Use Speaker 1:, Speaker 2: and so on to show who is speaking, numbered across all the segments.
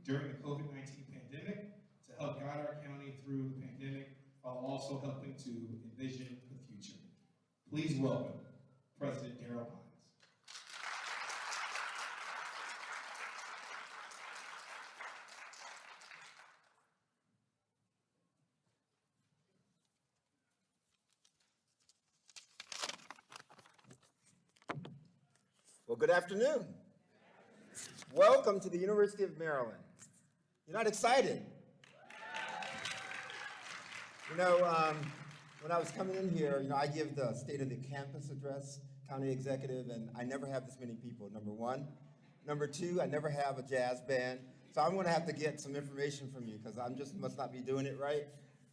Speaker 1: during the COVID-19 pandemic to help guide our county through the pandemic while also helping to envision the future. Please welcome President Darrell Pines.
Speaker 2: Well, good afternoon. Welcome to the University of Maryland. You're not excited? When I was coming in here, I give the State of the Campus address, county executive, and I never have this many people, number one. Number two, I never have a jazz band. So I'm gonna have to get some information from you because I just must not be doing it right.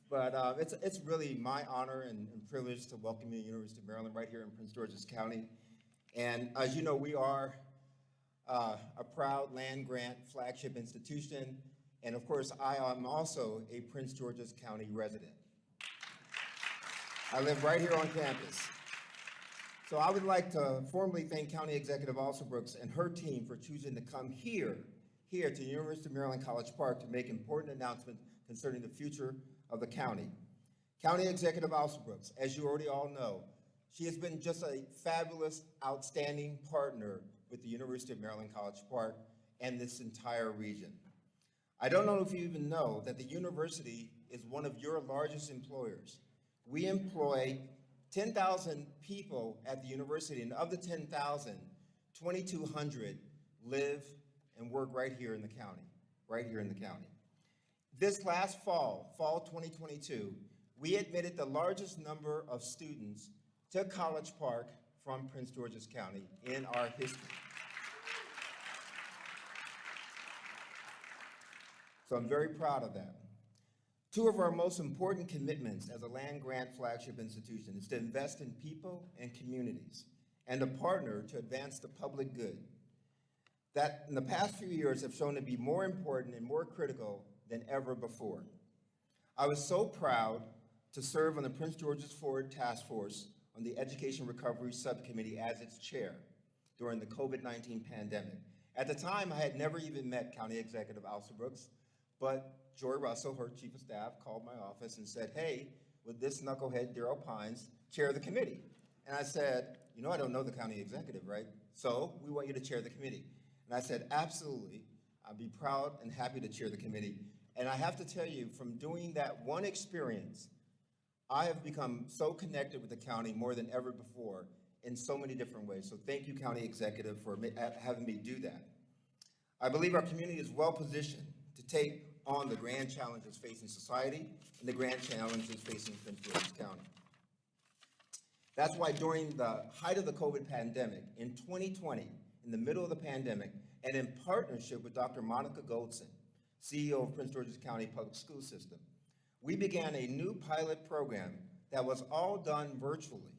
Speaker 2: But it's really my honor and privilege to welcome you to the University of Maryland right here in Prince George's County. And as you know, we are a proud land-grant flagship institution. And of course, I am also a Prince George's County resident. I live right here on campus. So I would like to formally thank County Executive Alsobrooks and her team for choosing to come here to the University of Maryland College Park to make important announcements concerning the future of the county. County Executive Alsobrooks, as you already all know, she has been just a fabulous, outstanding partner with the University of Maryland College Park and this entire region. I don't know if you even know that the university is one of your largest employers. We employ 10,000 people at the university, and of the 10,000, 2,200 live and work right here in the county, This last fall 2022, we admitted the largest number of students to College Park from Prince George's County in our history. So I'm very proud of that. Two of our most important commitments as a land-grant flagship institution is to invest in people and communities and to partner to advance the public good. That in the past few years have shown to be more important and more critical than ever before. I was so proud to serve on the Prince George's Forward Task Force on the Education Recovery Subcommittee as its chair during the COVID-19 pandemic. At the time, I had never even met County Executive Alsobrooks, but Joy Russell, her chief of staff, called my office and said, "Hey, would this knucklehead Darrell Pines chair the committee?" And I said, "I don't know the county executive, right? So we want you to chair the committee." And I said, "Absolutely, I'd be proud and happy to chair the committee." And I have to tell you, from doing that one experience, I have become so connected with the county more than ever before in so many different ways. So thank you, County Executive, for having me do that. I believe our community is well positioned to take on the grand challenges facing society and the grand challenges facing Prince George's County. That's why during the height of the COVID pandemic in 2020, in the middle of the pandemic, and in partnership with Dr. Monica Goldson, CEO of Prince George's County Public School System, we began a new pilot program that was all done virtually.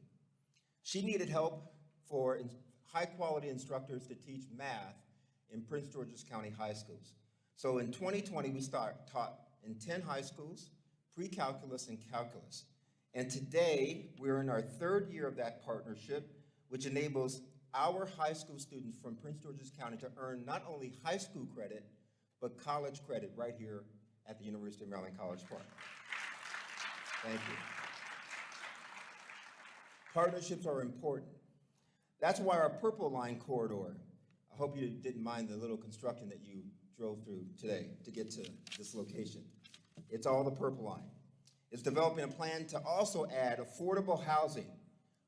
Speaker 2: She needed help for high-quality instructors to teach math in Prince George's County high schools. So in 2020, we taught in 10 high schools, pre-calculus and calculus. And today, we're in our third year of that partnership, which enables our high school students from Prince George's County to earn not only high school credit, but college credit right here at the University of Maryland College Park. Thank you. Partnerships are important. That's why our Purple Line corridor, I hope you didn't mind the little construction that you drove through today to get to this location. It's all the Purple Line. It's developing a plan to also add affordable housing,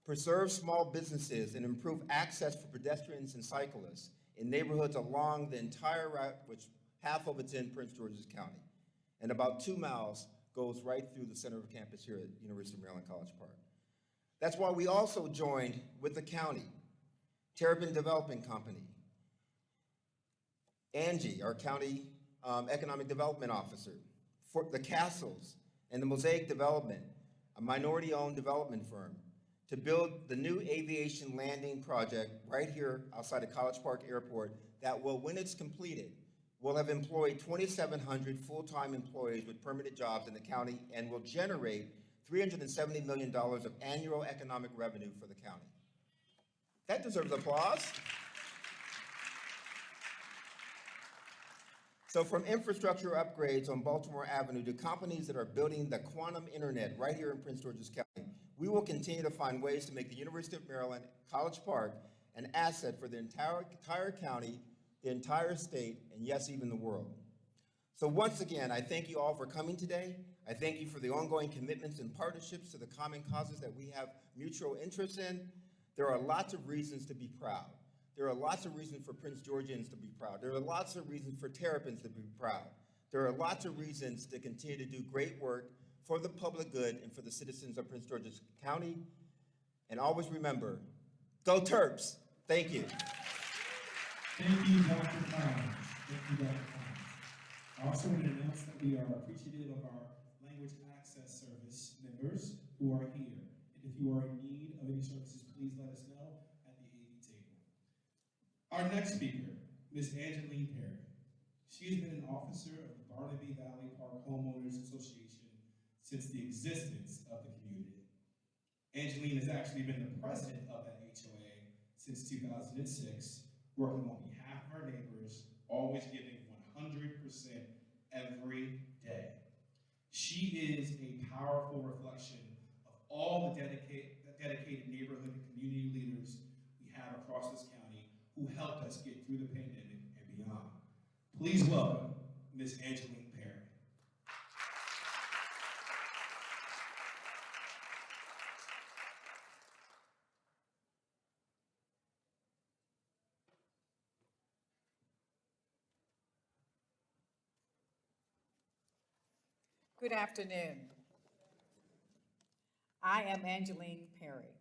Speaker 2: preserve small businesses, and improve access for pedestrians and cyclists in neighborhoods along the entire route, which half of it's in Prince George's County. And about 2 miles goes right through the center of campus here at University of Maryland College Park. That's why we also joined with the county, Terrapin Development Company, Angie, our county economic development officer, for the Castles, and the Mosaic Development, a minority-owned development firm, to build the new aviation landing project right here outside of College Park Airport that will, when it's completed, will have employed 2,700 full-time employees with permanent jobs in the county and will generate $370 million of annual economic revenue for the county. That deserves applause. So from infrastructure upgrades on Baltimore Avenue to companies that are building the quantum internet right here in Prince George's County, we will continue to find ways to make the University of Maryland College Park an asset for the entire county, the entire state, and yes, even the world. So once again, I thank you all for coming today. I thank you for the ongoing commitments and partnerships to the common causes that we have mutual interests in. There are lots of reasons to be proud. There are lots of reasons for Prince Georgians to be proud. There are lots of reasons for Terrapins to be proud. There are lots of reasons to continue to do great work for the public good and for the citizens of Prince George's County. And always remember, go Terps. Thank you.
Speaker 1: Thank you, Dr. Collins. Thank you, Dr. Collins. I also want to announce that we are appreciative of our language access service members who are here. And if you are in need of any services, please let us know at the AV table. Our next speaker, Ms. Angeline Perry. She has been an officer of the Barnaby Valley Park Homeowners Association since the existence of the community. Angeline has actually been the president of that HOA since 2006, working on behalf of our neighbors, always giving 100% every day. She is a powerful reflection of all the dedicated neighborhood and community leaders we have across this county who helped us get through the pandemic and beyond. Please welcome Ms. Angeline Perry.
Speaker 3: Good afternoon. I am Angeline Perry,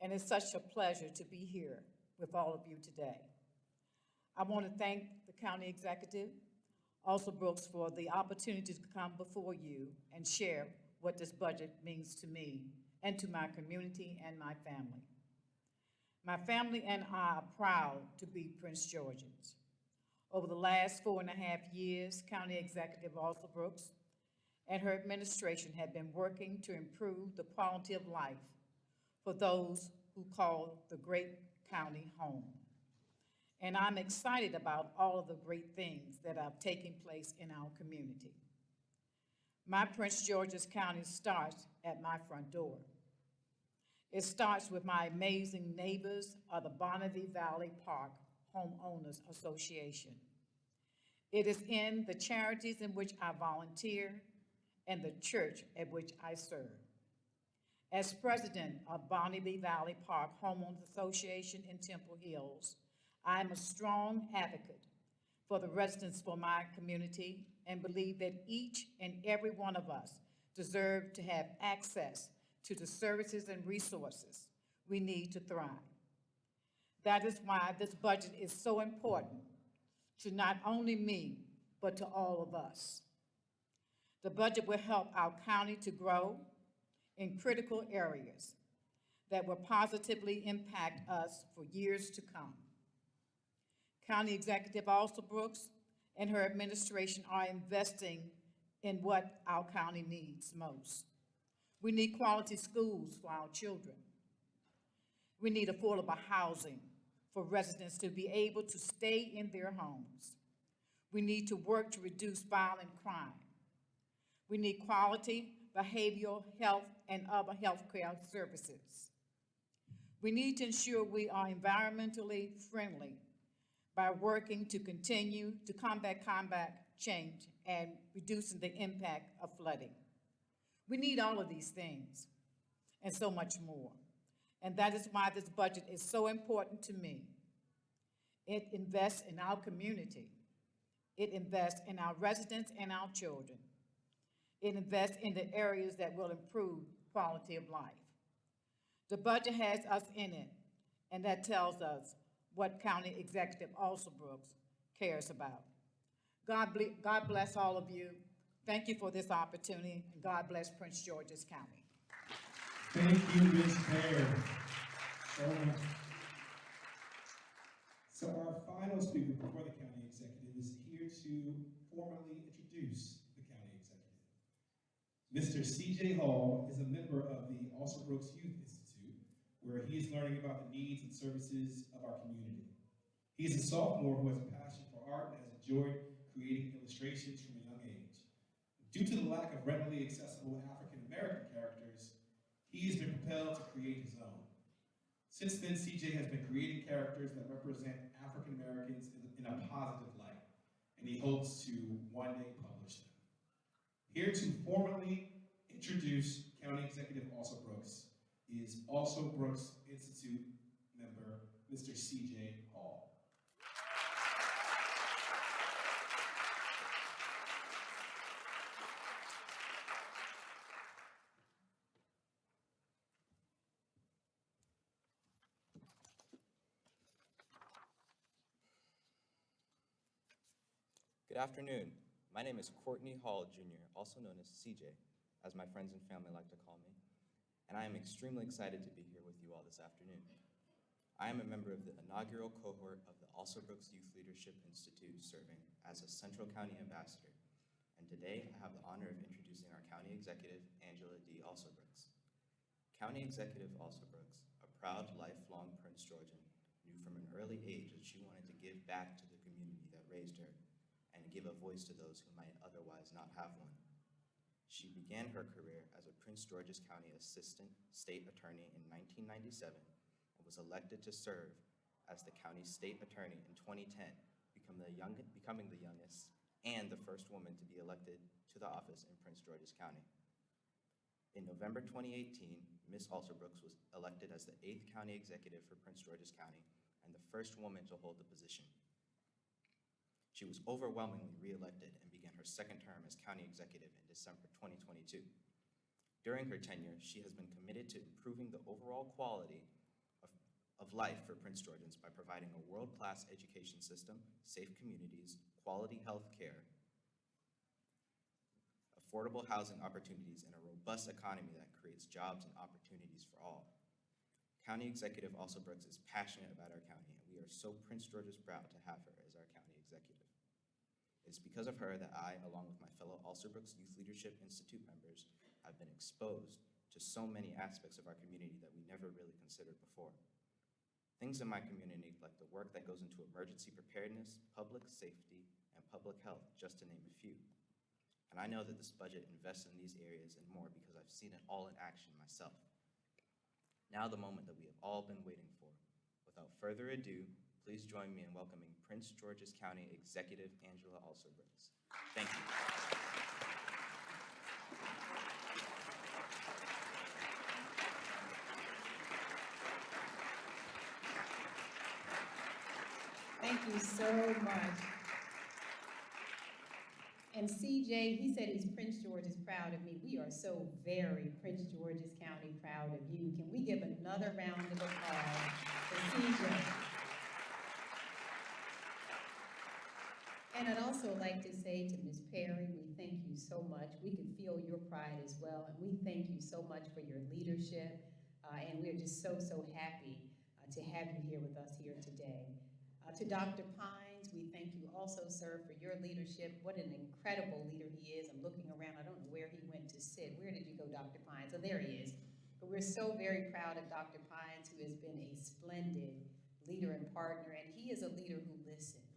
Speaker 3: and it's such a pleasure to be here with all of you today. I want to thank the county executive, also Brooks, for the opportunity to come before you and share what this budget means to me and to my community and my family. My family and I are proud to be Prince Georgians. Over the last 4.5 years, County Executive Arthur Brooks and her administration have been working to improve the quality of life for those who call the great county home. And I'm excited about all of the great things that are taking place in our community. My Prince George's County starts at my front door. It starts with my amazing neighbors of the Barnaby Valley Park Homeowners Association. It is in the charities in which I volunteer and the church at which I serve. As president of Barnaby Valley Park Homeowners Association in Temple Hills, I am a strong advocate for the residents for my community and believe that each and every one of us deserve to have access to the services and resources we need to thrive. That is why this budget is so important to not only me, but to all of us. The budget will help our county to grow in critical areas that will positively impact us for years to come. County Executive Alsa Brooks and her administration are investing in what our county needs most. We need quality schools for our children. We need affordable housing for residents to be able to stay in their homes. We need to work to reduce violent crime. We need quality behavioral health and other healthcare services. We need to ensure we are environmentally friendly by working to continue to combat change and reducing the impact of flooding. We need all of these things and so much more. And that is why this budget is so important to me. It invests in our community. It invests in our residents and our children. It invests in the areas that will improve quality of life. The budget has us in it, and that tells us what County Executive Alsa Brooks cares about. God bless all of you. Thank you for this opportunity, and God bless Prince George's County.
Speaker 1: Thank you, Ms. Perry. So our final speaker before the county executive is here to formally introduce the county executive. Mr. C.J. Hall is a member of the Alsa Brooks Youth Institute, where he is learning about the needs and services of our community. He is a sophomore who has a passion for art and has enjoyed creating illustrations from a young age. Due to the lack of readily accessible African American characters, he has been propelled to create his own. Since then, CJ has been creating characters that represent African Americans in a positive light, and he hopes to one day publish them. Here to formally introduce County Executive Also Brooks is Also Brooks Institute member, Mr. CJ Hall.
Speaker 4: Good afternoon. My name is Courtney Hall, Jr., also known as CJ, as my friends and family like to call me, and I am extremely excited to be here with you all this afternoon. I am a member of the inaugural cohort of the Also Brooks Youth Leadership Institute, serving as a Central County Ambassador, and today I have the honor of introducing our County Executive, Angela D. Also Brooks. County Executive Also Brooks, a proud lifelong Prince Georgian, knew from an early age that she wanted to give back to the community that raised her, and give a voice to those who might otherwise not have one. She began her career as a Prince George's County Assistant State Attorney in 1997 and was elected to serve as the county state attorney in 2010, becoming the youngest and the first woman to be elected to the office in Prince George's County. In November 2018, Ms. Also Brooks was elected as the 8th County Executive for Prince George's County and the first woman to hold the position. She was overwhelmingly re-elected and began her second term as county executive in December 2022. During her tenure, she has been committed to improving the overall quality of life for Prince Georgians by providing a world-class education system, safe communities, quality health care, affordable housing opportunities, and a robust economy that creates jobs and opportunities for all. County Executive Also Brooks is passionate about our county, and we are so Prince George's proud to have her as our county executive. It's because of her that I, along with my fellow Also Brooks Youth Leadership Institute members, have been exposed to so many aspects of our community that we never really considered before. Things in my community, like the work that goes into emergency preparedness, public safety, and public health, just to name a few. And I know that this budget invests in these areas and more because I've seen it all in action myself. Now the moment that we have all been waiting for. Without further ado, please join me in welcoming Prince George's County Executive Angela Also Brooks. Thank you.
Speaker 5: Thank you so much. And CJ, he said he's Prince George is proud of me. We are so very Prince George's County proud of you. Can we give another round of applause for CJ? And I'd also like to say to Ms. Perry, we thank you so much. We can feel your pride as well, and we thank you so much for your leadership, and we're just so happy to have you here with us here today. To Dr. Pines, we thank you also, sir, for your leadership. What an incredible leader he is. I'm looking around, I don't know where he went to sit. Where did you go, Dr. Pines? Oh, there he is. But we're so very proud of Dr. Pines, who has been a splendid leader and partner, and he is a leader who listens.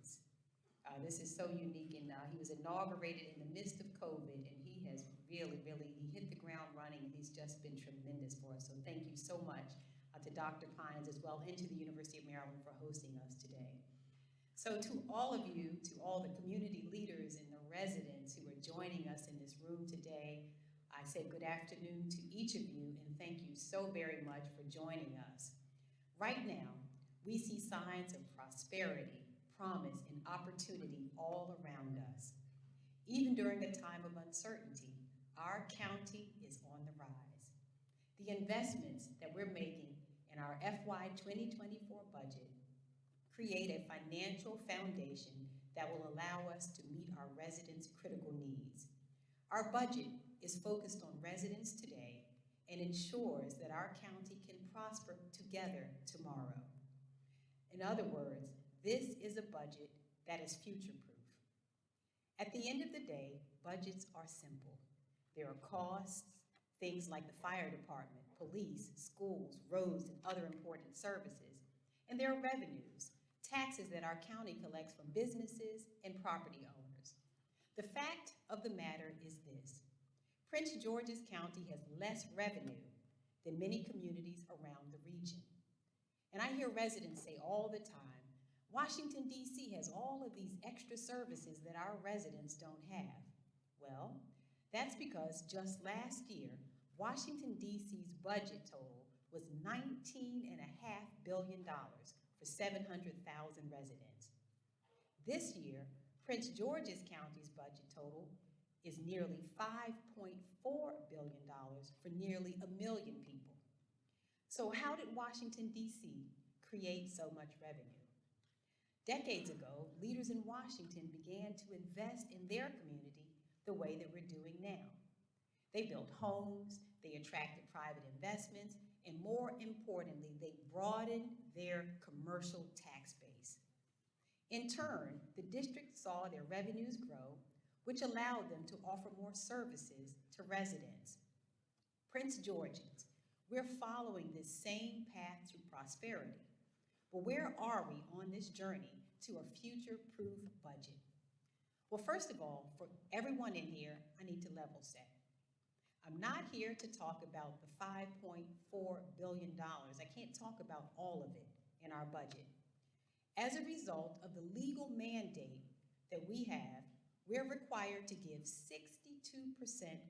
Speaker 5: This is so unique, and he was inaugurated in the midst of COVID, and he has really he hit the ground running, and he's just been tremendous for us. So thank you so much to Dr. Pines as well, and to the University of Maryland for hosting us today. So to all of you, to all the community leaders and the residents who are joining us in this room today, I say good afternoon to each of you, and thank you so very much for joining us. Right now, we see signs of prosperity, promise, and opportunity all around us. Even during a time of uncertainty, our county is on the rise. The investments that we're making in our FY 2024 budget create a financial foundation that will allow us to meet our residents' critical needs. Our budget is focused on residents today and ensures that our county can prosper together tomorrow. In other words, this is a budget that is future-proof. At the end of the day, budgets are simple. There are costs, things like the fire department, police, schools, roads, and other important services. And there are revenues, taxes that our county collects from businesses and property owners. The fact of the matter is this: Prince George's County has less revenue than many communities around the region. And I hear residents say all the time, Washington, D.C. has all of these extra services that our residents don't have. Well, that's because just last year, Washington, D.C.'s budget total was $19.5 billion for 700,000 residents. This year, Prince George's County's budget total is nearly $5.4 billion for nearly 1 million people. So how did Washington, D.C. create so much revenue? Decades ago, leaders in Washington began to invest in their community the way that we're doing now. They built homes, they attracted private investments, and more importantly, they broadened their commercial tax base. In turn, the district saw their revenues grow, which allowed them to offer more services to residents. Prince Georgians, we're following this same path to prosperity. But where are we on this journey to a future-proof budget? Well, first of all, for everyone in here, I need to level set. I'm not here to talk about the $5.4 billion. I can't talk about all of it in our budget. As a result of the legal mandate that we have, we're required to give 62%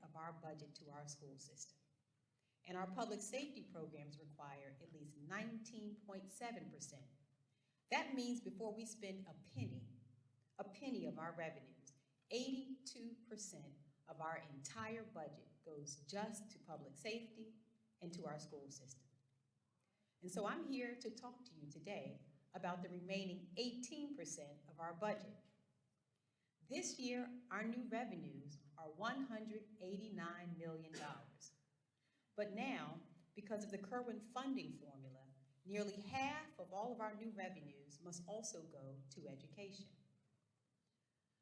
Speaker 5: of our budget to our school system. And our public safety programs require at least 19.7%. That means before we spend a penny of our revenues, 82% of our entire budget goes just to public safety and to our school system. And so I'm here to talk to you today about the remaining 18% of our budget. This year, our new revenues are $189 million. But now, because of the Kerwin funding formula, nearly half of all of our new revenues must also go to education.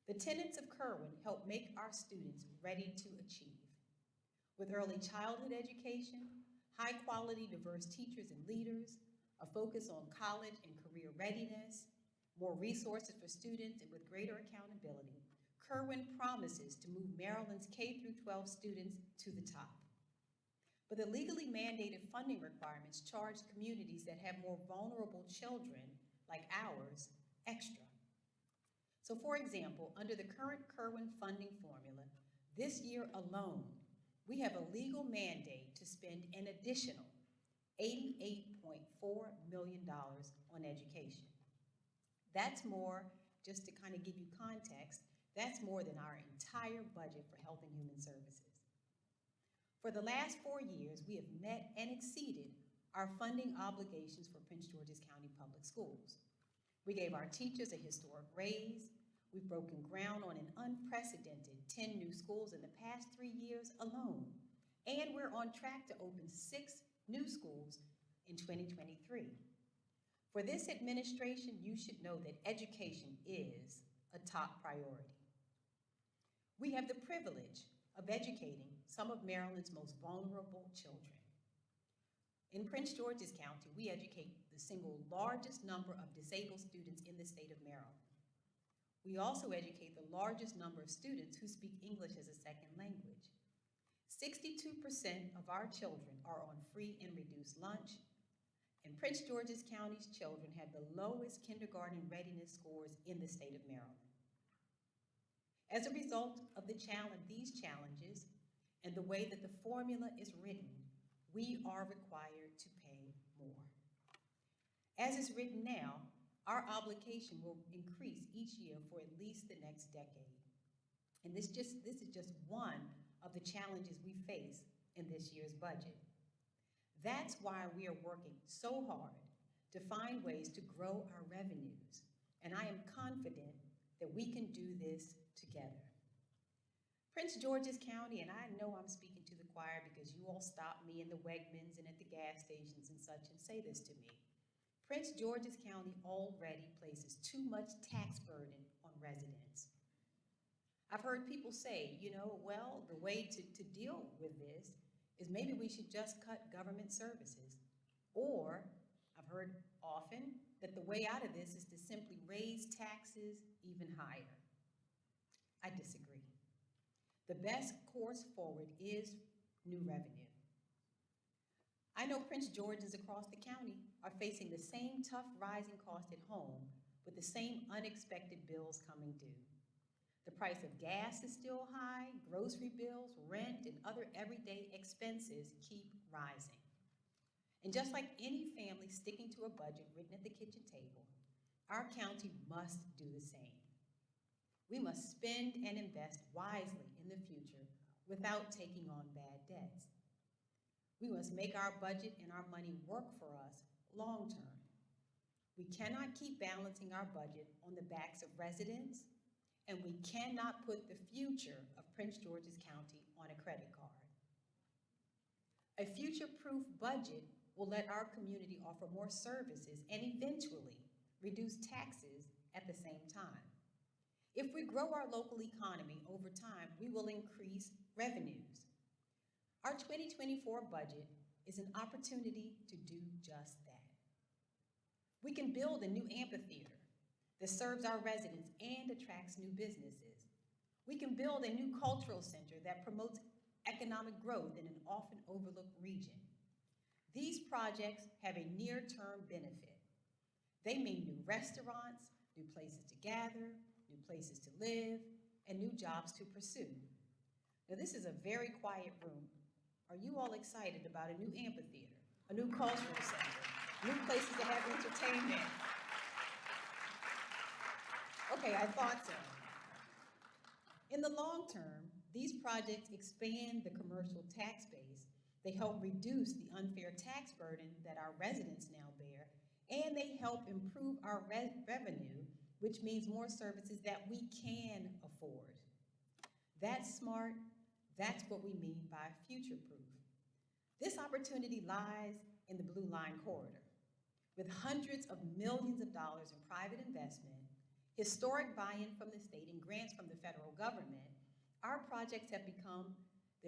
Speaker 5: The tenets of Kerwin help make our students ready to achieve. With early childhood education, high-quality diverse teachers and leaders, a focus on college and career readiness, more resources for students, and with greater accountability, Kerwin promises to move Maryland's K-12 students to the top. But the legally mandated funding requirements charge communities that have more vulnerable children, like ours, extra. So for example, under the current Kerwin funding formula, this year alone, we have a legal mandate to spend an additional $88.4 million on education. That's more, just to kind of give you context, that's more than our entire budget for Health and Human Services. For the last 4 years, we have met and exceeded our funding obligations for Prince George's County Public Schools. We gave our teachers a historic raise. We've broken ground on an unprecedented 10 new schools in the past 3 years alone. And we're on track to open 6 new schools in 2023. For this administration, you should know that education is a top priority. We have the privilege of educating some of Maryland's most vulnerable children. In Prince George's County, we educate the single largest number of disabled students in the state of Maryland. We also educate the largest number of students who speak English as a second language. 62% of our children are on free and reduced lunch, and Prince George's County's children have the lowest kindergarten readiness scores in the state of Maryland. As a result of these challenges and the way that the formula is written, we are required to pay more. As it's written now, our obligation will increase each year for at least the next decade. And this is just one of the challenges we face in this year's budget. That's why we are working so hard to find ways to grow our revenues. And I am confident that we can do this together. Prince George's County, and I know I'm speaking to the choir because you all stop me in the Wegmans and at the gas stations and such and say this to me. Prince George's County already places too much tax burden on residents. I've heard people say, well, the way to deal with this is maybe we should just cut government services. Or I've heard often that the way out of this is to simply raise taxes even higher. I disagree. The best course forward is new revenue. I know Prince Georgeans across the county are facing the same tough rising cost at home with the same unexpected bills coming due. The price of gas is still high, grocery bills, rent, and other everyday expenses keep rising. And just like any family sticking to a budget written at the kitchen table, our county must do the same. We must spend and invest wisely in the future without taking on bad debts. We must make our budget and our money work for us long term. We cannot keep balancing our budget on the backs of residents, and we cannot put the future of Prince George's County on a credit card. A future-proof budget will let our community offer more services and eventually reduce taxes at the same time. If we grow our local economy over time, we will increase revenues. Our 2024 budget is an opportunity to do just that. We can build a new amphitheater that serves our residents and attracts new businesses. We can build a new cultural center that promotes economic growth in an often overlooked region. These projects have a near-term benefit. They mean new restaurants, new places to gather, new places to live, and new jobs to pursue. Now, this is a very quiet room. Are you all excited about a new amphitheater, a new cultural center, new places to have entertainment? Okay, I thought so. In the long term, these projects expand the commercial tax base. They help reduce the unfair tax burden that our residents now bear, and they help improve our revenue, which means more services that we can afford. That's smart. That's what we mean by future-proof. This opportunity lies in the Blue Line Corridor. With hundreds of millions of dollars in private investment, historic buy-in from the state, and grants from the federal government, our projects have the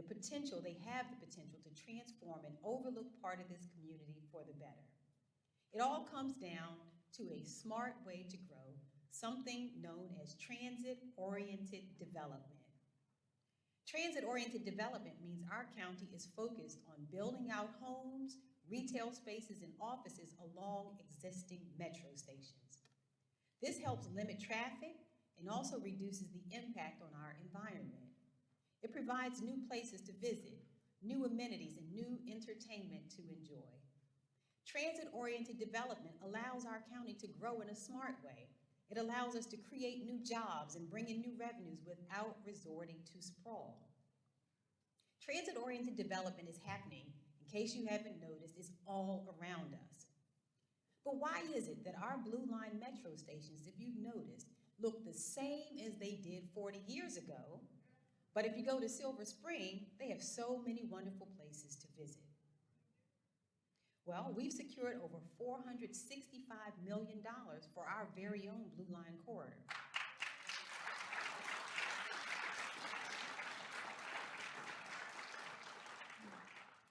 Speaker 5: potential to transform an overlooked part of this community for the better. It all comes down to a smart way to grow, something known as transit-oriented development. Transit-oriented development means our county is focused on building out homes, retail spaces, and offices along existing metro stations. This helps limit traffic and also reduces the impact on our environment. It provides new places to visit, new amenities, and new entertainment to enjoy. Transit-oriented development allows our county to grow in a smart way. It allows us to create new jobs and bring in new revenues without resorting to sprawl. Transit-oriented development is happening, in case you haven't noticed, is all around us. But why is it that our Blue Line metro stations, if you've noticed, look the same as they did 40 years ago, but if you go to Silver Spring, they have so many wonderful places to visit? Well, we've secured over $465 million for our very own Blue Line Corridor.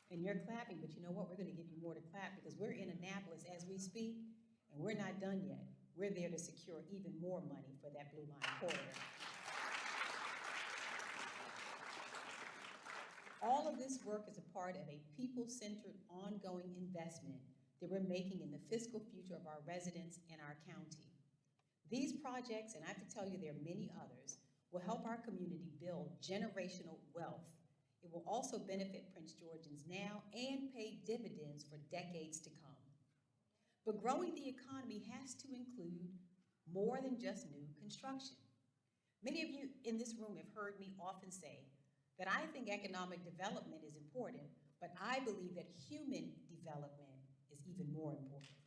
Speaker 5: And you're clapping, but you know what? We're going to give you more to clap because we're in Annapolis as we speak, and we're not done yet. We're there to secure even more money for that Blue Line Corridor. All of this work is a part of a people-centered, ongoing investment that we're making in the fiscal future of our residents and our county. These projects, and I have to tell you there are many others, will help our community build generational wealth. It will also benefit Prince Georgians now and pay dividends for decades to come. But growing the economy has to include more than just new construction. Many of you in this room have heard me often say that I think economic development is important, but I believe that human development is even more important.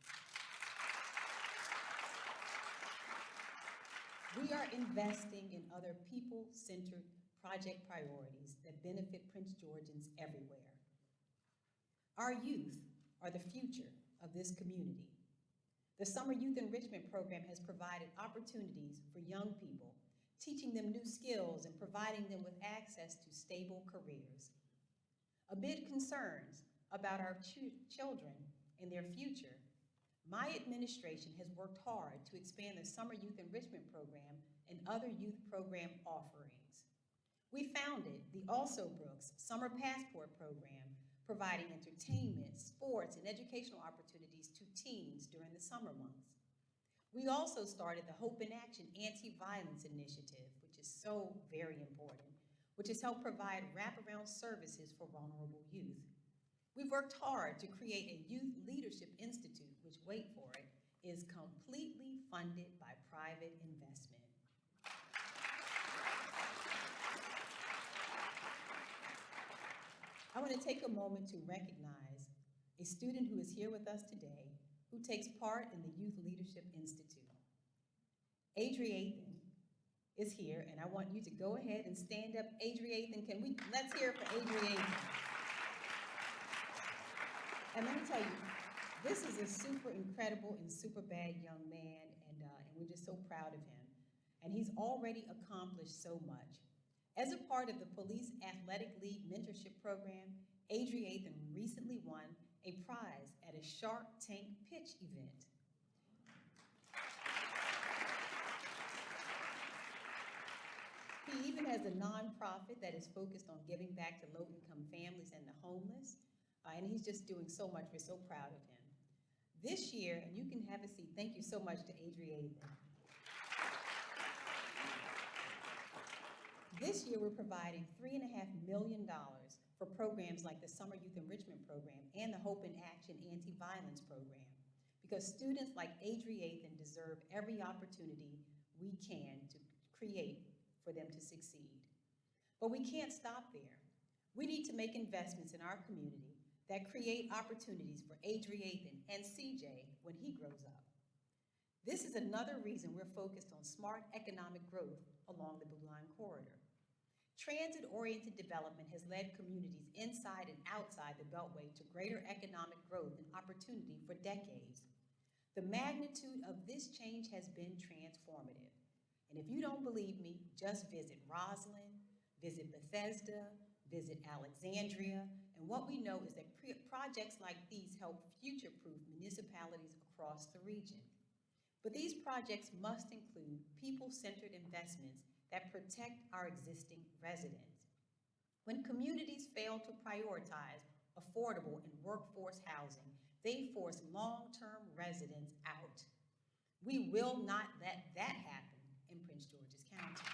Speaker 5: We are investing in other people-centered project priorities that benefit Prince Georgians everywhere. Our youth are the future of this community. The Summer Youth Enrichment Program has provided opportunities for young people, teaching them new skills and providing them with access to stable careers. Amid concerns about our children and their future, my administration has worked hard to expand the Summer Youth Enrichment Program and other youth program offerings. We founded the Also Brooks Summer Passport Program, providing entertainment, sports, and educational opportunities to teens during the summer months. We also started the Hope in Action Anti-Violence Initiative, which is so very important, which has helped provide wraparound services for vulnerable youth. We've worked hard to create a Youth Leadership Institute, which, wait for it, is completely funded by private investment. I want to take a moment to recognize a student who is here with us today who takes part in the Youth Leadership Institute. Adriathan is here, and I want you to go ahead and stand up. Adriathan, let's hear it for Adriathan. And let me tell you, this is a super incredible and super bad young man, and we're just so proud of him. And he's already accomplished so much. As a part of the Police Athletic League Mentorship Program, Adriathan recently won a prize at a Shark Tank pitch event. He even has a nonprofit that is focused on giving back to low-income families and the homeless, and he's just doing so much. We're so proud of him. This year, and you can have a seat, thank you so much to Adriathan. This year, we're providing $3.5 million for programs like the Summer Youth Enrichment Program and the Hope in Action Anti-Violence Program, because students like Adriathan deserve every opportunity we can to create for them to succeed. But we can't stop there. We need to make investments in our community that create opportunities for Adriathan and CJ when he grows up. This is another reason we're focused on smart economic growth along the Blue Line Corridor. Transit-oriented development has led communities inside and outside the Beltway to greater economic growth and opportunity for decades. The magnitude of this change has been transformative. And if you don't believe me, just visit Roslyn, visit Bethesda, visit Alexandria, and what we know is that projects like these help future-proof municipalities across the region. But these projects must include people-centered investments that protect our existing residents. When communities fail to prioritize affordable and workforce housing, they force long-term residents out. We will not let that happen in Prince George's County.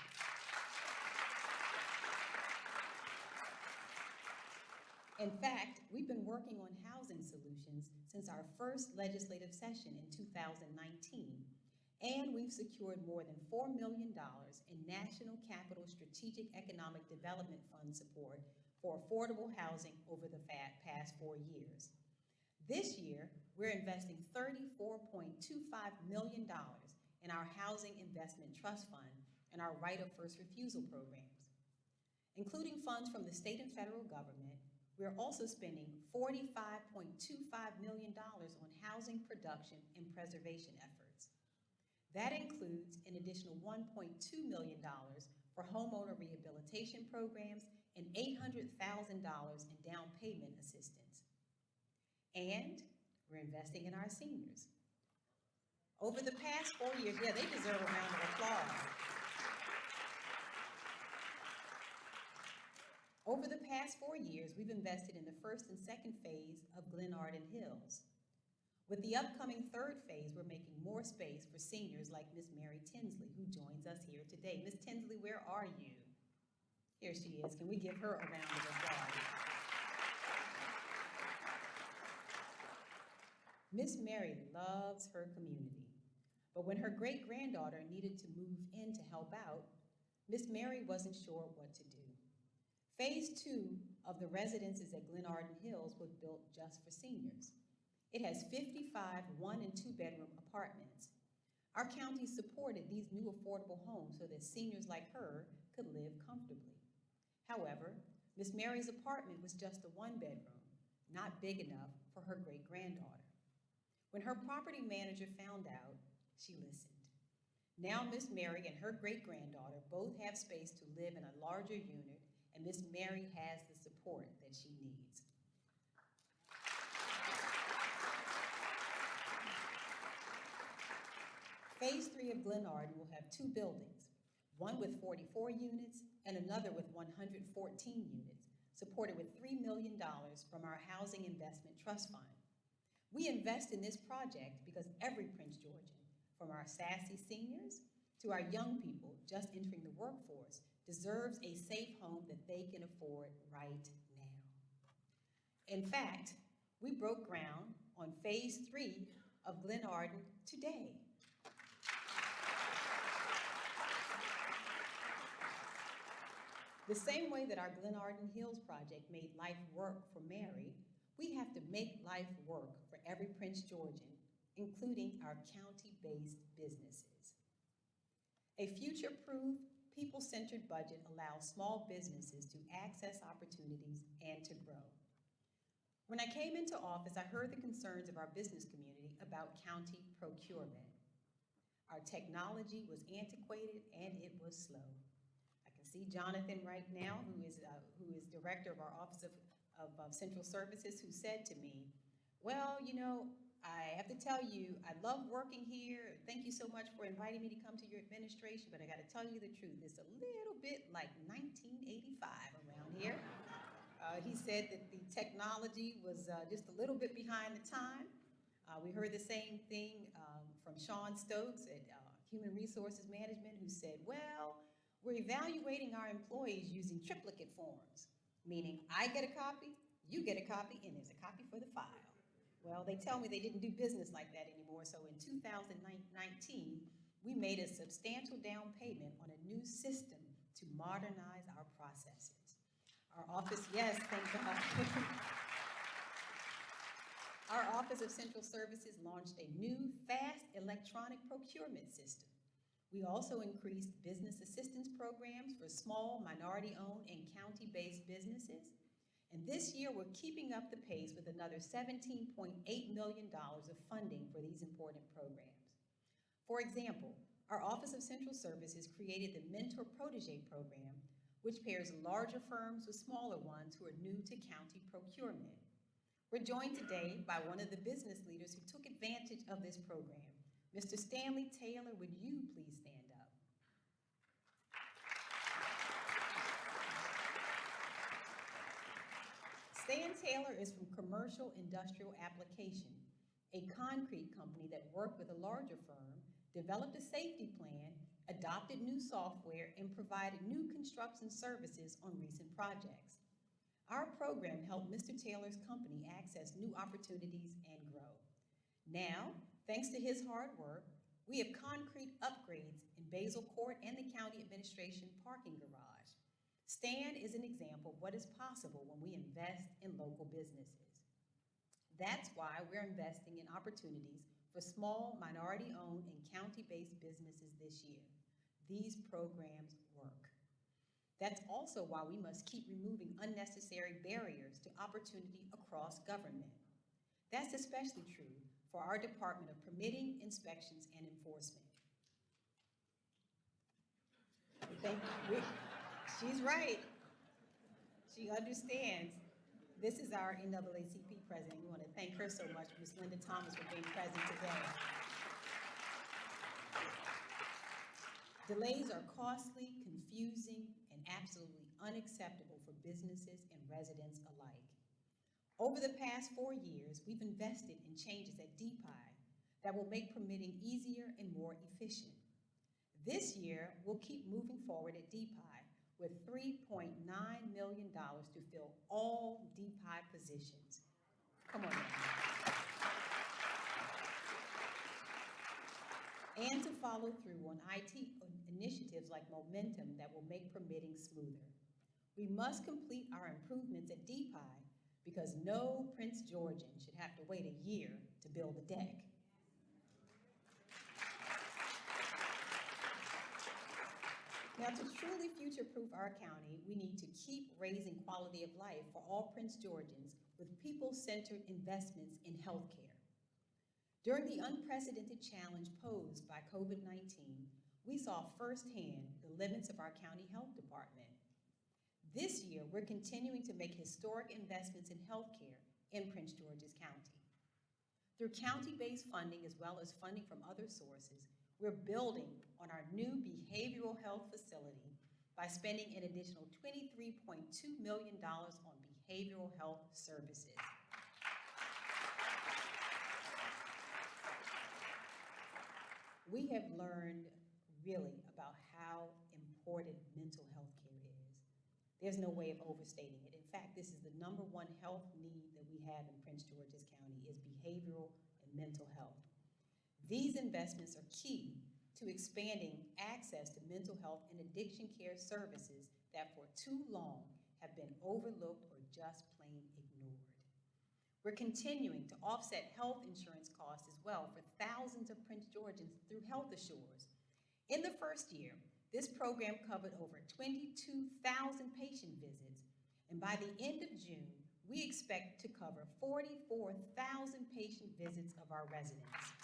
Speaker 5: In fact, we've been working on housing solutions since our first legislative session in 2019, and we've secured more than $4 million in National Capital Strategic Economic Development Fund support for affordable housing over the past 4 years. This year, we're investing $34.25 million in our Housing Investment Trust Fund and our right of first refusal programs. Including funds from the state and federal government, we're also spending $45.25 million on housing production and preservation efforts. That includes an additional $1.2 million for homeowner rehabilitation programs and $800,000 in down payment assistance. And we're investing in our seniors. Over the past 4 years, yeah, they deserve a round of applause. Over the past 4 years, we've invested in the first and second phase of Glen Arden Hills. With the upcoming third phase, we're making more space for seniors like Miss Mary Tinsley, who joins us here today. Miss Tinsley, where are you? Here she is. Can we give her a round of applause? Miss Mary loves her community, but when her great-granddaughter needed to move in to help out, Miss Mary wasn't sure what to do. Phase 2 of the residences at Glen Arden Hills was built just for seniors. It has 55 1- and 2-bedroom apartments. Our county supported these new affordable homes so that seniors like her could live comfortably. However, Miss Mary's apartment was just a 1-bedroom, not big enough for her great-granddaughter. When her property manager found out, she listened. Now Miss Mary and her great-granddaughter both have space to live in a larger unit, and Miss Mary has the support that she needs. Phase 3 of Glen Arden will have 2 buildings, one with 44 units and another with 114 units, supported with $3 million from our Housing Investment Trust Fund. We invest in this project because every Prince Georgian, from our sassy seniors to our young people just entering the workforce, deserves a safe home that they can afford right now. In fact, we broke ground on phase 3 of Glen Arden today. The same way that our Glen Arden Hills project made life work for Mary, we have to make life work for every Prince Georgian, including our county-based businesses. A future-proof, people-centered budget allows small businesses to access opportunities and to grow. When I came into office, I heard the concerns of our business community about county procurement. Our technology was antiquated and it was slow. I can see Jonathan right now, who is director of our Office of Central Services, who said to me, well, you know, I have to tell you, I love working here. Thank you so much for inviting me to come to your administration, but I gotta tell you the truth. It's a little bit like 1985 around here. He said that the technology was just a little bit behind the time. We heard the same thing from Sean Stokes at Human Resources Management, who said, well, we're evaluating our employees using triplicate forms, meaning I get a copy, you get a copy, and there's a copy for the file. Well, they tell me they didn't do business like that anymore, so in 2019, we made a substantial down payment on a new system to modernize our processes. Our office, yes, thank God. Our Office of Central Services launched a new fast electronic procurement system. We also increased business assistance programs for small, minority-owned, and county-based businesses. And this year, we're keeping up the pace with another $17.8 million of funding for these important programs. For example, our Office of Central Services created the Mentor Protege program, which pairs larger firms with smaller ones who are new to county procurement. We're joined today by one of the business leaders who took advantage of this program. Mr. Stanley Taylor, would you please stand up? Stan Taylor is from Commercial Industrial Application, a concrete company that worked with a larger firm, developed a safety plan, adopted new software, and provided new construction services on recent projects. Our program helped Mr. Taylor's company access new opportunities and grow. Now, thanks to his hard work, we have concrete upgrades in Basil Court and the County Administration parking garage. Stan is an example of what is possible when we invest in local businesses. That's why we're investing in opportunities for small, minority-owned, and county-based businesses this year. These programs work. That's also why we must keep removing unnecessary barriers to opportunity across government. That's especially true for our Department of Permitting, Inspections, and Enforcement. Thank you. She's right. She understands. This is our NAACP president. We want to thank her so much, Ms. Linda Thomas, for being present today. Delays are costly, confusing, and absolutely unacceptable for businesses and residents alike. Over the past 4 years, we've invested in changes at DPI that will make permitting easier and more efficient. This year, we'll keep moving forward at DPI with $3.9 million to fill all DPI positions. Come on now. And to follow through on IT initiatives like Momentum that will make permitting smoother. We must complete our improvements at DPI because no Prince Georgian should have to wait a year to build a deck. Now, to truly future-proof our county, we need to keep raising quality of life for all Prince Georgians with people-centered investments in healthcare. During the unprecedented challenge posed by COVID-19, we saw firsthand the limits of our county health department. This year, we're continuing to make historic investments in healthcare in Prince George's County. Through county-based funding as well as funding from other sources, we're building on our new behavioral health facility by spending an additional $23.2 million on behavioral health services. We have learned really about how important mental health care is. There's no way of overstating it. In fact, this is the #1 health need that we have in Prince George's County is behavioral and mental health. These investments are key to expanding access to mental health and addiction care services that for too long have been overlooked or just plain ignored. We're continuing to offset health insurance costs as well for thousands of Prince Georgians through Health Assures. In the first year, this program covered over 22,000 patient visits, and by the end of June, we expect to cover 44,000 patient visits of our residents.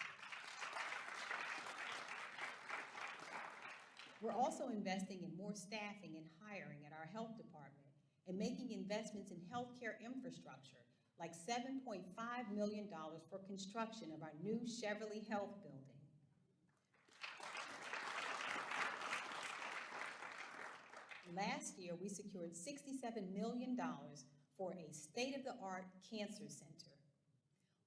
Speaker 5: We're also investing in more staffing and hiring at our health department and making investments in healthcare infrastructure, like $7.5 million for construction of our new Cheverly Health building. Last year, we secured $67 million for a state-of-the-art cancer center.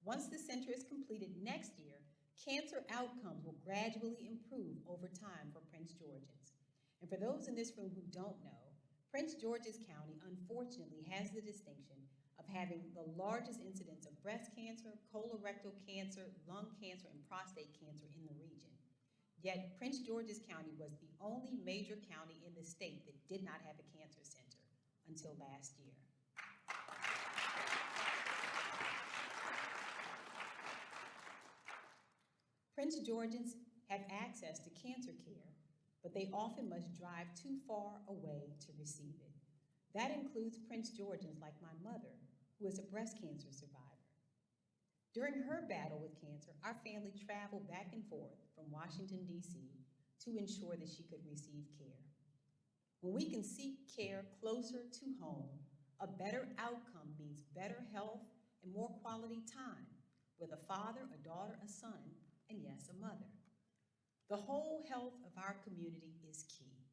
Speaker 5: Once the center is completed next year, cancer outcomes will gradually improve over time for Prince Georgians. And for those in this room who don't know, Prince George's County unfortunately has the distinction of having the largest incidence of breast cancer, colorectal cancer, lung cancer, and prostate cancer in the region. Yet Prince George's County was the only major county in the state that did not have a cancer center until last year. Prince Georgians have access to cancer care, but they often must drive too far away to receive it. That includes Prince Georgians like my mother, who is a breast cancer survivor. During her battle with cancer, our family traveled back and forth from Washington, D.C. to ensure that she could receive care. When we can seek care closer to home, a better outcome means better health and more quality time with a father, a daughter, a son, and yes, a mother. The whole health of our community is key.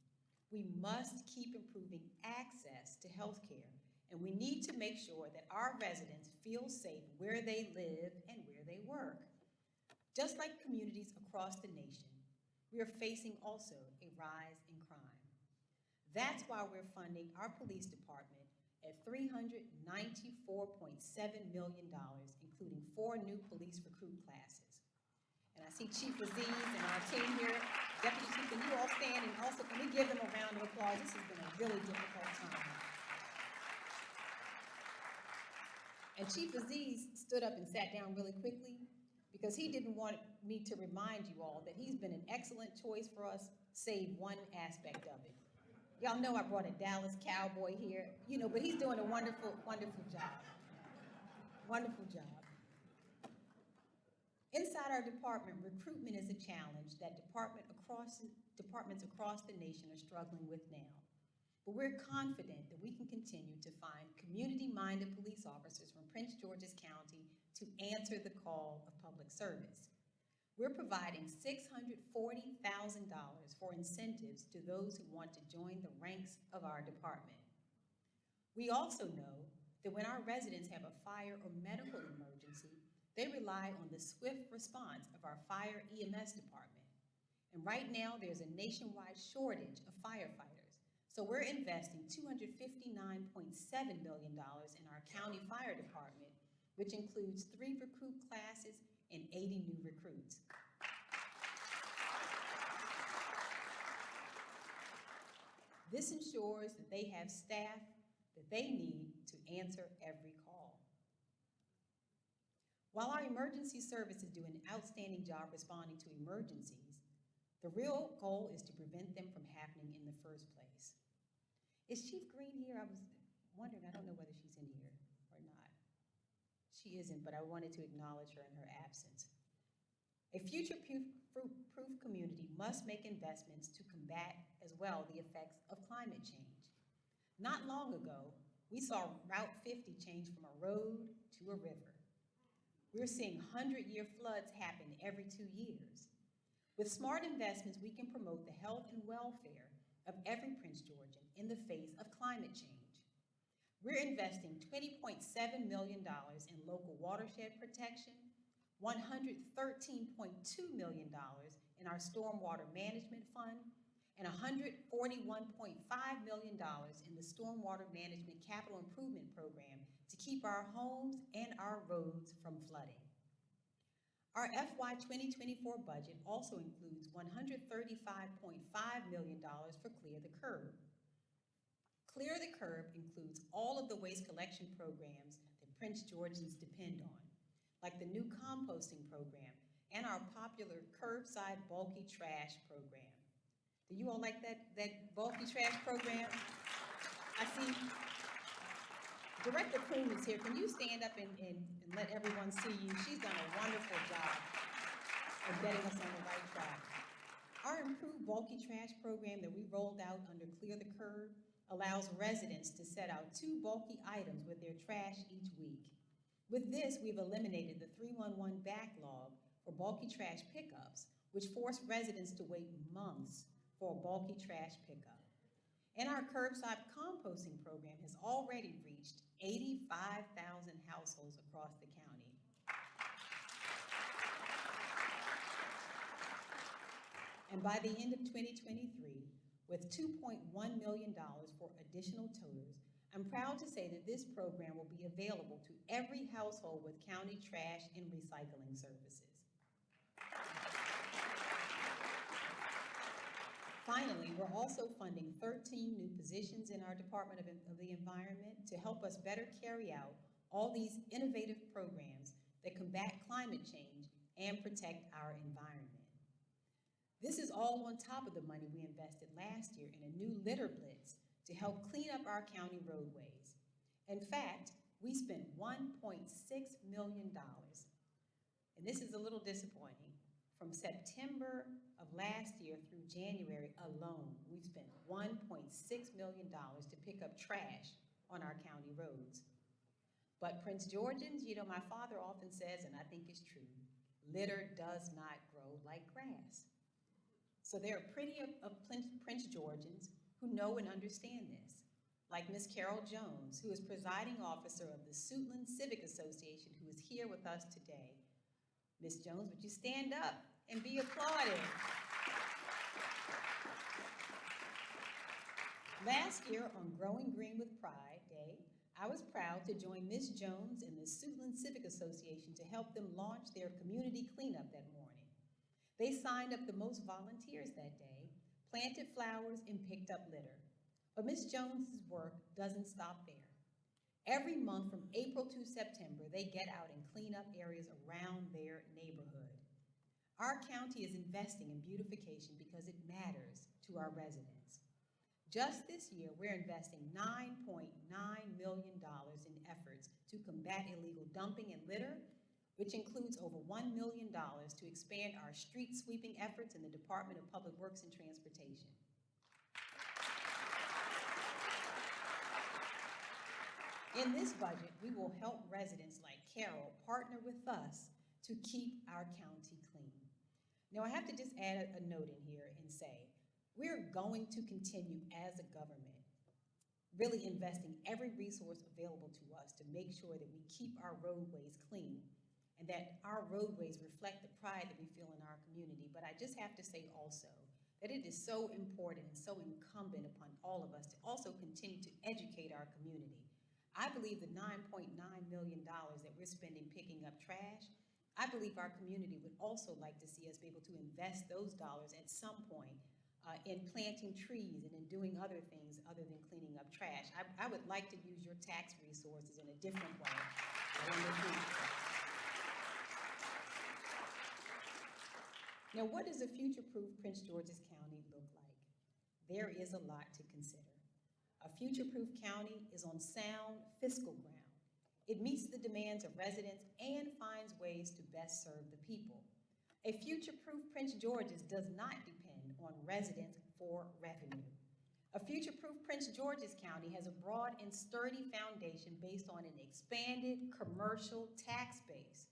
Speaker 5: We must keep improving access to health care, and we need to make sure that our residents feel safe where they live and where they work. Just like communities across the nation, we are facing also a rise in crime. That's why we're funding our police department at $394.7 million, including 4 new police recruit classes. And I see Chief Aziz and our team here. Deputy Chief, can you all stand, and also can we give them a round of applause? This has been a really difficult time. And Chief Aziz stood up and sat down really quickly because he didn't want me to remind you all that he's been an excellent choice for us, save one aspect of it. Y'all know I brought a Dallas Cowboy here, but he's doing a wonderful, wonderful job. Wonderful job. Inside our department, recruitment is a challenge that departments across the nation are struggling with now. But we're confident that we can continue to find community-minded police officers from Prince George's County to answer the call of public service. We're providing $640,000 for incentives to those who want to join the ranks of our department. We also know that when our residents have a fire or medical emergency, they rely on the swift response of our fire EMS department. And right now, there's a nationwide shortage of firefighters. So we're investing $259.7 million in our county fire department, which includes 3 recruit classes and 80 new recruits. This ensures that they have staff that they need to answer every call. While our emergency services do an outstanding job responding to emergencies, the real goal is to prevent them from happening in the first place. Is Chief Green here? I was wondering, I don't know whether she's in here or not. She isn't, but I wanted to acknowledge her in her absence. A future-proof community must make investments to combat as well the effects of climate change. Not long ago, we saw Route 50 change from a road to a river. We're seeing 100-year floods happen every 2 years. With smart investments, we can promote the health and welfare of every Prince Georgian in the face of climate change. We're investing $20.7 million in local watershed protection, $113.2 million in our stormwater management fund, and $141.5 million in the Stormwater Management Capital Improvement Program to keep our homes and our roads from flooding. Our FY 2024 budget also includes $135.5 million for Clear the Curb. Clear the Curb includes all of the waste collection programs that Prince Georgians depend on, like the new composting program and our popular curbside bulky trash program. Do you all like that bulky trash program? I see Director Kroon is here. Can you stand up and let everyone see you? She's done a wonderful job of getting us on the right track. Our improved bulky trash program that we rolled out under Clear the Curb allows residents to set out 2 bulky items with their trash each week. With this, we've eliminated the 311 backlog for bulky trash pickups, which forced residents to wait months for a bulky trash pickup. And our curbside composting program has already reached 85,000 households across the county. And by the end of 2023, with $2.1 million for additional toters, I'm proud to say that this program will be available to every household with county trash and recycling services. Finally, we're also funding 13 new positions in our Department of the Environment to help us better carry out all these innovative programs that combat climate change and protect our environment. This is all on top of the money we invested last year in a new litter blitz to help clean up our county roadways. In fact, we spent $1.6 million, and this is a little disappointing. From September of last year through January alone, we've spent $1.6 million to pick up trash on our county roads. But Prince Georgians, you know, my father often says, and I think it's true, litter does not grow like grass. So there are plenty of Prince Georgians who know and understand this, like Ms. Carol Jones, who is presiding officer of the Suitland Civic Association, who is here with us today. Ms. Jones, would you stand up and be applauded? Last year on Growing Green with Pride Day, I was proud to join Ms. Jones and the Suitland Civic Association to help them launch their community cleanup that morning. They signed up the most volunteers that day, planted flowers, and picked up litter. But Ms. Jones's work doesn't stop there. Every month from April to September, they get out and clean up areas around their neighborhood. Our county is investing in beautification because it matters to our residents. Just this year, we're investing $9.9 million in efforts to combat illegal dumping and litter, which includes over $1 million to expand our street sweeping efforts in the Department of Public Works and Transportation. In this budget, we will help residents like Carol partner with us to keep our county clean. Now, I have to just add a note in here and say, we're going to continue as a government really investing every resource available to us to make sure that we keep our roadways clean and that our roadways reflect the pride that we feel in our community. But I just have to say also that it is so important and so incumbent upon all of us to also continue to educate our community. I believe the $9.9 million that we're spending picking up trash, I believe our community would also like to see us be able to invest those dollars at some point in planting trees and in doing other things other than cleaning up trash. I would like to use your tax resources in a different way in the future. Now, what does a future-proof Prince George's County look like? There is a lot to consider. A future-proof county is on sound fiscal ground. It meets the demands of residents and finds ways to best serve the people. A future-proof Prince George's does not depend on residents for revenue. A future-proof Prince George's County has a broad and sturdy foundation based on an expanded commercial tax base.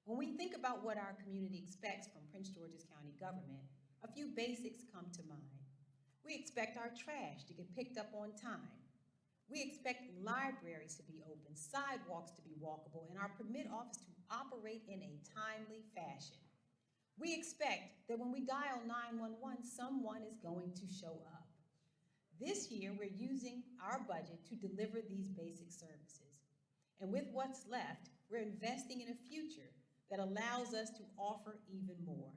Speaker 5: When we think about what our community expects from Prince George's County government, a few basics come to mind. We expect our trash to get picked up on time. We expect libraries to be open, sidewalks to be walkable, and our permit office to operate in a timely fashion. We expect that when we dial 911, someone is going to show up. This year, we're using our budget to deliver these basic services. And with what's left, we're investing in a future that allows us to offer even more.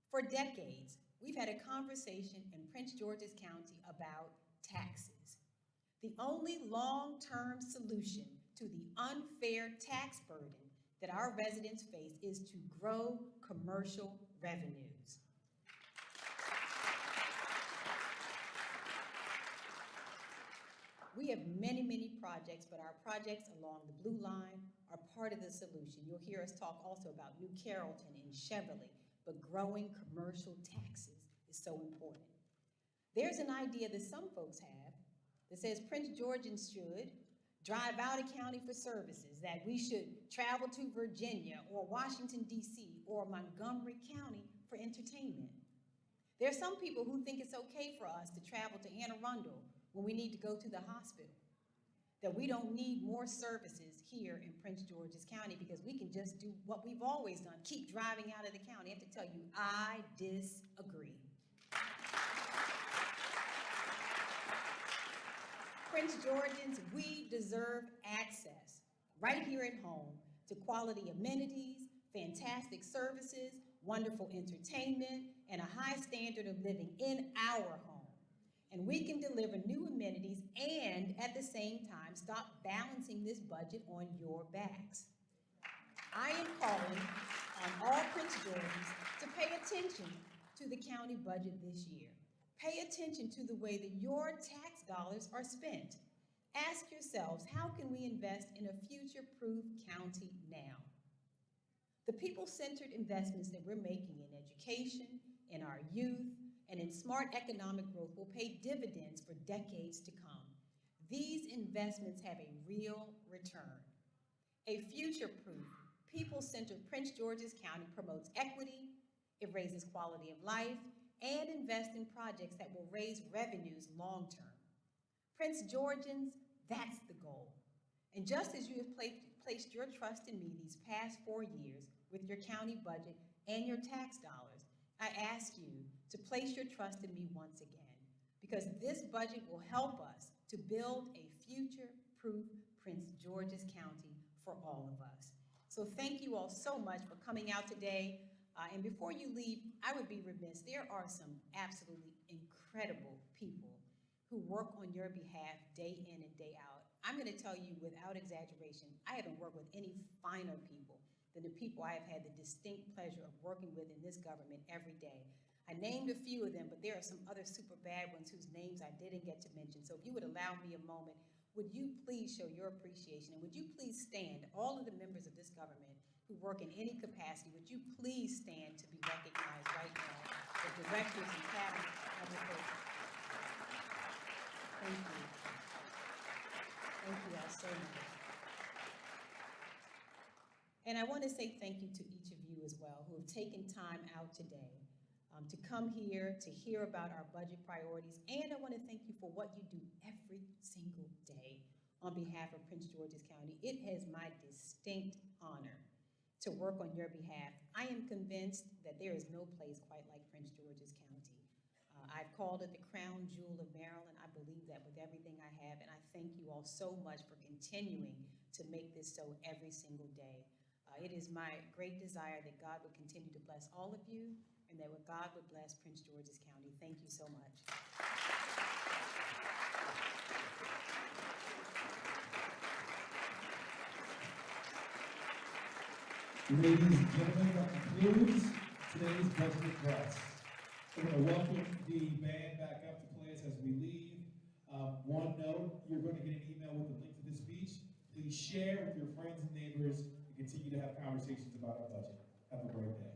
Speaker 5: For decades, we've had a conversation in Prince George's County about taxes. The only long-term solution to the unfair tax burden that our residents face is to grow commercial revenues. We have many, many projects, but our projects along the Blue Line are part of the solution. You'll hear us talk also about New Carrollton and Cheverly, but growing commercial taxes is so important. There's an idea that some folks have that says Prince Georgians should drive out of county for services, that we should travel to Virginia or Washington, D.C. or Montgomery County for entertainment. There are some people who think it's okay for us to travel to Anne Arundel when we need to go to the hospital, that we don't need more services here in Prince George's County because we can just do what we've always done, keep driving out of the county. I have to tell you, I disagree. Prince Georgians, we deserve access right here at home to quality amenities, fantastic services, wonderful entertainment, and a high standard of living in our home. And we can deliver new amenities and at the same time stop balancing this budget on your backs. I am calling on all Prince Georgians to pay attention to the county budget this year. Pay attention to the way that your tax dollars are spent. Ask yourselves, how can we invest in a future-proof county now? The people-centered investments that we're making in education, in our youth, and in smart economic growth will pay dividends for decades to come. These investments have a real return. A future-proof, people-centered Prince George's County promotes equity, it raises quality of life, and invests in projects that will raise revenues long-term. Prince Georgians, that's the goal. And just as you have placed your trust in me these past 4 years with your county budget and your tax dollars, I ask you to place your trust in me once again, because this budget will help us to build a future-proof Prince George's County for all of us. So thank you all so much for coming out today. And before you leave, I would be remiss. There are some absolutely incredible people who work on your behalf day in and day out. I'm going to tell you without exaggeration, I haven't worked with any finer people than the people I have had the distinct pleasure of working with in this government every day. I named a few of them, but there are some other super bad ones whose names I didn't get to mention. So if you would allow me a moment, would you please show your appreciation, and would you please stand, all of the members of this government who work in any capacity, would you please stand to be recognized right now, the directors and cabinet, other folks. Thank you. Thank you all so much. And I want to say thank you to each of you as well who have taken time out today to come here, to hear about our budget priorities, and I want to thank you for what you do every single day on behalf of Prince George's County. It is my distinct honor to work on your behalf. I am convinced that there is no place quite like Prince George's County. I've called it the crown jewel of Maryland. I believe that with everything I have, and I thank you all so much for continuing to make this so every single day. It is my great desire that God would continue to bless all of you, and that God would bless Prince George's County. Thank you so much.
Speaker 1: Ladies and gentlemen, that concludes today's budget address. We're going to welcome the band back up to play us as we leave. One note, you're going to get an email with a link to this speech. Please share with your friends and neighbors and continue to have conversations about our budget. Have a great day.